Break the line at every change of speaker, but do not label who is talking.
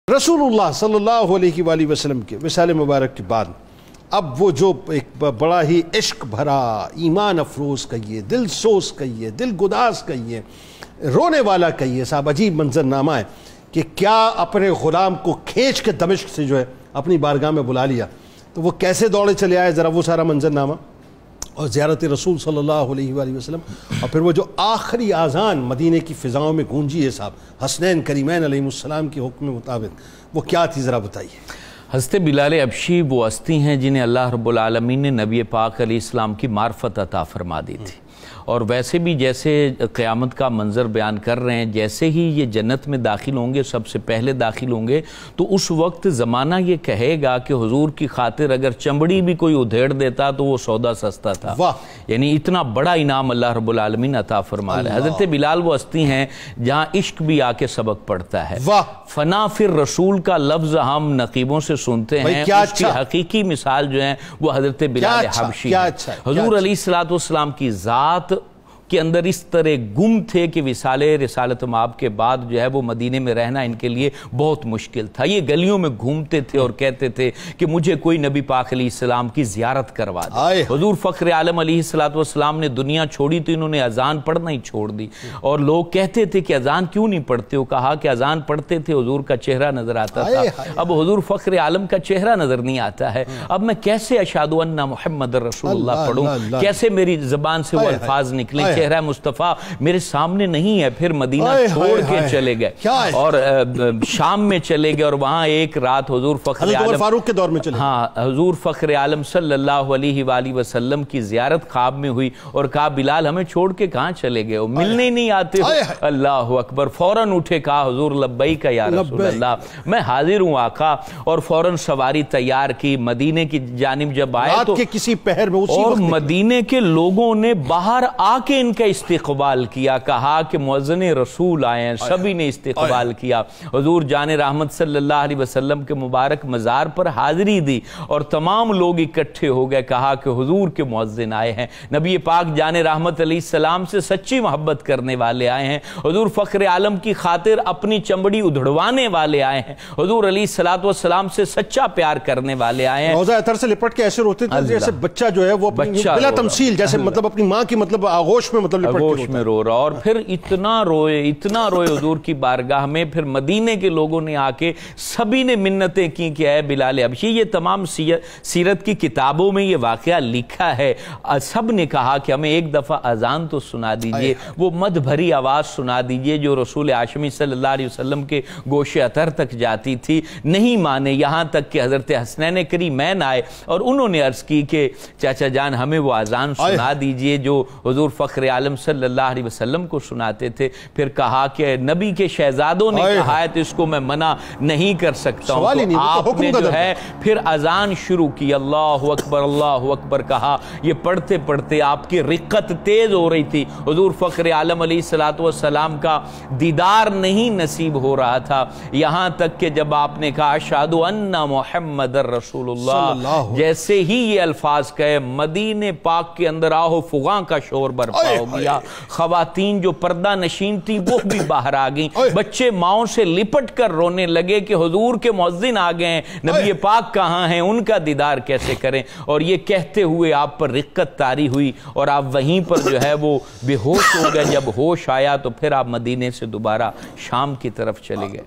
रसूलुल्लाह सल्लल्लाहु अलैहि वआलिहि वसल्लम के विसाल मुबारक के बाद अब वो जो एक बड़ा ही इश्क भरा, ईमान अफरोज़ कहिए, दिल सोस कहिए, दिल गुदास कहिए, रोने वाला कहिए, साहब अजीब मंजरनामा है कि क्या अपने ग़ुलाम को खींच के दमिश्क से जो है अपनी बारगाह में बुला लिया, तो वो कैसे दौड़े चले आए, ज़रा वो सारा मंजरनामा और ज़ियारत रसूल सल्लल्लाहु अलैहि वसल्लम, और फिर वो जो आखिरी आज़ान मदीने की फ़िज़ाओं में गूंजी है साहब, हसनैन करीमैन अलैहिमुस्सलाम के हुक्म मुताबिक, वो क्या थी ज़रा बताइए।
हज़रत बिलाल अबशी वो हस्ती हैं जिन्हें अल्लाह रब्बुल आलमीन ने नबी पाक अलैहिस्सलाम की मार्फत अता फरमा दी थी। और वैसे भी जैसे क़यामत का मंज़र बयान कर रहे हैं, जैसे ही ये जन्नत में दाखिल होंगे, सबसे पहले दाखिल होंगे, तो उस वक्त ज़माना ये कहेगा कि हुजूर की खातिर अगर चमड़ी भी कोई उधेड़ देता तो वो सौदा सस्ता था। यानी इतना बड़ा इनाम अल्लाह रब्बुल आलमीन अता फरमा रहा है। हज़रत बिलाल वो हस्ती हैं जहाँ इश्क भी आके सबक पड़ता है। फना फिर रसूल का लफ्ज़ हम नकीबों से सुनते हैं, उसकी हकीकी मिसाल जो है वो हज़रत बिलाल हबशी है। हुजूर अलैहिस्सलाम की ज़ात के अंदर इस तरह गुम थे कि रिसालत माब के बाद जो है वो मदीने में रहना इनके लिए बहुत मुश्किल था। ये गलियों में घूमते थे और कहते थे कि मुझे कोई नबी पाक अलैहिस्सलाम की ज़ियारत करवा दे। हुजूर फ़ख्र आलम अलैहिस्सलाम ने दुनिया छोड़ी तो इन्होंने अजान पढ़ना ही छोड़ दी, और लोग कहते थे कि अजान क्यों नहीं पढ़ते हो, कहा कि अजान पढ़ते थे हुजूर का चेहरा नजर आता था, अब हुजूर फ़ख्र आलम का चेहरा नजर नहीं आता है, अब मैं कैसे अशहदु अन्ना मुहम्मद रसूलुल्लाह पढ़ूं, कैसे मेरी ज़बान से वो अल्फाज निकले, चेहरा मुस्तफ़ा मेरे सामने नहीं है। फिर मदीना छोड़ के चले गए और शाम में चले गए, और वहां एक रात हुजूर फ़ख्र आलम
फारूक के दौर में चले,
हाँ, हुजूर फ़ख्र आलम सल्लल्लाहु अलैहि वसल्लम की ज़ियारत ख्वाब में हुई, और कहा बिलाल हमें छोड़ के कहाँ चले गए हो, मिलने ही नहीं आते हो। अल्लाह अकबर। फौरन उठे, कहा हुजूर लब्बैक या रसूल अल्लाह, मैं हाजिर हूँ आका, और फौरन सवारी तैयार की, मदीने की जानिब जब आए तो
किसी पहर में
और मदीने के लोगों ने बाहर आके इनका इस्तिक़बाल किया, कहा कि मुअज़्ज़िन रसूल आए हैं, सभी ने इस्तिक़बाल किया। हुजूर जाने रहमत सल्लल्लाहु अलैहि वसल्लम के मुबारक मज़ार पर हाज़िरी दी, और तमाम लोग इकट्ठे हो गए, कहा कि हुजूर के मुअज़्ज़िन आए हैं, नबी पाक जाने रहमत अलैहिस्सलाम से सच्ची मोहब्बत करने वाले आए हैं, हुजूर फ़ख्र आलम की खातिर अपनी चमड़ी उधड़वाने वाले आए हैं, हुजूर अलैहिस्सलातु वस्सलाम से सच्चा प्यार करने वाले आए हैं।
रोज़ा अतर से लिपट के ऐसे रोते थे जैसे बच्चा जो है वो बिला तमसील, जैसे मतलब अपनी माँ की मतलब आगोश में
आगोश में रो रहा, और फिर इतना रोए हुजूर की बारगाह में। फिर मदीने के लोगों ने आके सभी ने मिन्नतें की कि ऐ बिलाल अबशी, ये तमाम सीरत की किताबों में ये वाक़या लिखा है, सब ने कहा कि हमें एक दफ़ा अजान तो सुना दीजिए, वो मद भरी आवाज़ सुना दीजिए जो रसूल हाशमी सल्लल्लाहु अलैहि वसल्लम के गोशे अतर तक जाती थी। नहीं माने, यहाँ तक कि हज़रत हसनैन करीमैन आए और उन्होंने अर्ज़ की कि चाचा जान हमें वो अजान सुना दीजिए जो हुजूर फ़ख्र आलम सल्लल्लाहु अलैहि वसल्लम को सुनाते थे। फिर कहा कि नबी के शहजादों ने कहा है तो इसको मैं मना नहीं कर सकता हूँ, तो आपने जो है फिर अजान शुरू की, अल्लाहु अकबर कहा। ये पढ़ते पढ़ते आपकी रिक्कत तेज हो रही थी, हुजूर फ़ख्र आलम अलैहिस्सलातु वस्सलाम का दीदार नहीं नसीब हो रहा था, यहाँ तक कि जब आपने कहा अशहदु अन्ना मुहम्मदर रसूलुल्लाह, जैसे ही ये अल्फाज कहे मदीने पाक के अंदर आहो फुगा का शोर बरपा हो गया। खवातीन जो पर्दा नशीन थी वो भी बाहर आ गईं, बच्चे माओं से लिपट कर रोने लगे कि हुजूर के मुअज्जिन आ गए हैं, नबी पाक कहाँ हैं, उनका दीदार कैसे करें। और ये कहते हुए आप पर रिक्कत तारी हुई और आप वहीं पर जो है वो बेहोश हो गए। जब होश आया तो फिर आप मदीने से दोबारा शाम की तरफ चले गए।